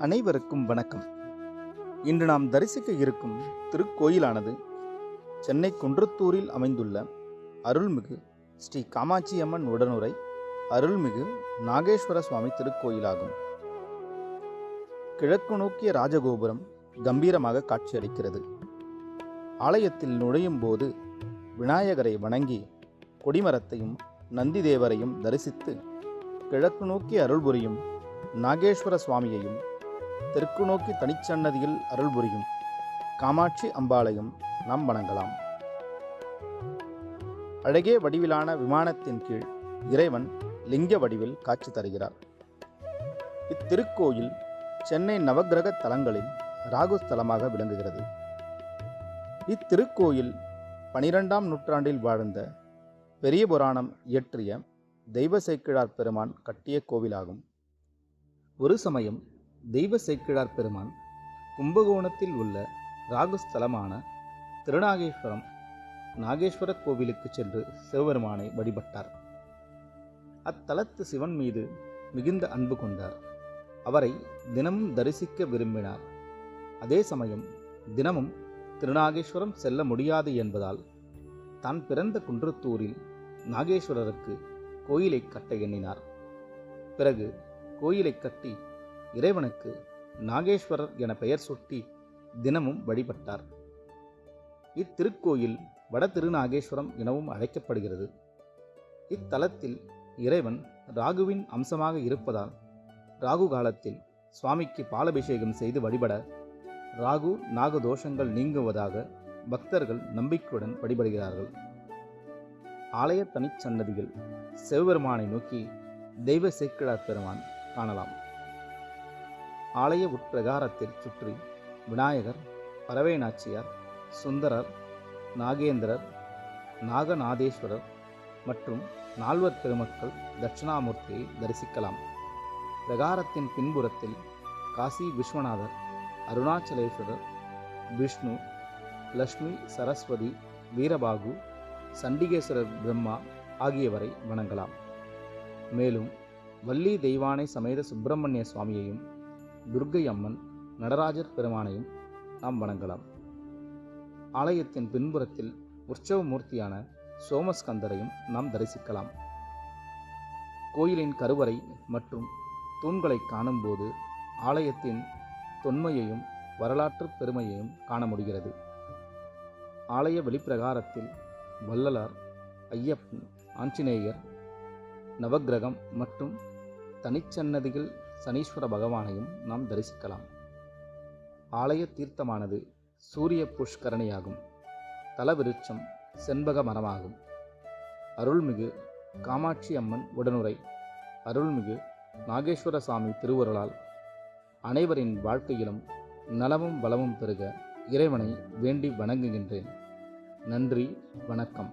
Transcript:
அனைவருக்கும் வணக்கம். இன்று நாம் தரிசிக்க இருக்கும் திருக்கோயிலானது சென்னை குன்றத்தூரில் அமைந்துள்ள அருள்மிகு ஸ்ரீ காமாட்சி அம்மன் உடனுரை அருள்மிகு நாகேஸ்வர சுவாமி திருக்கோயிலாகும். கிழக்கு நோக்கிய ராஜகோபுரம் கம்பீரமாக காட்சியளிக்கிறது. ஆலயத்தில் நுழையும் போது விநாயகரை வணங்கி கொடிமரத்தையும் நந்தி தேவரையும் தரிசித்து கிழக்கு நோக்கி அருள் புரியும் நாகேஸ்வர சுவாமியையும் தெற்கு நோக்கி தனிச்சன்னதியில் அருள் புரியும் காமாட்சி அம்பாளையும் நாம் வணங்கலாம். அழகே வடிவிலான விமானத்தின் கீழ் இறைவன் லிங்க வடிவில் காட்சி தருகிறார். இத்திருக்கோயில் சென்னை நவக்கிரக தலங்களில் ராகு ஸ்தலமாக விளங்குகிறது. இத்திருக்கோயில் 12ஆம் நூற்றாண்டில் வாழ்ந்த பெரிய புராணம் இயற்றிய தெய்வ சேக்கிழார் பெருமான் கட்டிய கோவிலாகும். ஒரு சமயம் தெய்வ சேக்கிழார் பெருமான் கும்பகோணத்தில் உள்ள ராகுஸ்தலமான திருநாகேஸ்வரம் நாகேஸ்வர கோவிலுக்கு சென்று சிவபெருமானை வழிபட்டார். அத்தலத்து சிவன் மீது மிகுந்த அன்பு கொண்டார். அவரை தினமும் தரிசிக்க விரும்பினார். அதே சமயம் தினமும் திருநாகேஸ்வரம் செல்ல முடியாது என்பதால் தான் பிறந்த குன்றத்தூரில் நாகேஸ்வரருக்கு கோயிலை கட்ட எண்ணினார். பிறகு கோயிலை கட்டி இறைவனுக்கு நாகேஸ்வரர் என பெயர் சூட்டி தினமும் வழிபட்டார். இத்திருக்கோயில் வட திருநாகேஸ்வரம் எனவும் அழைக்கப்படுகிறது. இத்தலத்தில் இறைவன் ராகுவின் அம்சமாக இருப்பதால் ராகு காலத்தில் சுவாமிக்கு பாலபிஷேகம் செய்து வழிபட ராகு நாகதோஷங்கள் நீங்குவதாக பக்தர்கள் நம்பிக்கையுடன் வழிபடுகிறார்கள். ஆலய தனிச்சன்னதிகள் சிவபெருமானை நோக்கி தெய்வ சேக்கிழார் பெருமான் காணலாம். ஆலய உட்பிரகாரத்தில் சுற்றி விநாயகர், பறவை நாச்சியார், சுந்தரர், நாகேந்திரர், நாகநாதேஸ்வரர் மற்றும் 4 பெருமக்கள் தட்சிணாமூர்த்தியை தரிசிக்கலாம். பிரகாரத்தின் பின்புறத்தில் காசி விஸ்வநாதர், அருணாச்சலேஸ்வரர், விஷ்ணு, லக்ஷ்மி, சரஸ்வதி, வீரபாகு, சண்டிகேஸ்வரர் பிரம்மா ஆகியவரை வணங்கலாம். மேலும் வள்ளி தெய்வானை சமேத சுப்பிரமணிய சுவாமியையும் துர்க்கை அம்மன், நடராஜர் பெருமானையும் நாம் வணங்கலாம். ஆலயத்தின் பின்புறத்தில் உற்சவ மூர்த்தியான சோமஸ்கந்தரையும் நாம் தரிசிக்கலாம். கோயிலின் கருவறை மற்றும் தூண்களை காணும்போது ஆலயத்தின் தொன்மையையும் வரலாற்று பெருமையையும் காண முடிகிறது. ஆலய வெளிப்பிரகாரத்தில் வள்ளலார், ஐயப்பன், ஆஞ்சநேயர், நவக்கிரகம் மற்றும் தனிச்சன்னதிகள் சனீஸ்வர பகவானையும் நாம் தரிசிக்கலாம். ஆலய தீர்த்தமானது சூரிய புஷ்கரணியாகும். தலவிருட்சம் செண்பக மரமாகும். அருள்மிகு காமாட்சி அம்மன் உடனுரை அருள்மிகு நாகேஸ்வர சாமி திருவருளால் அனைவரின் வாழ்க்கையிலும் நலமும் வளமும் பெருக இறைவனை வேண்டி வணங்குகின்றேன். நன்றி, வணக்கம்.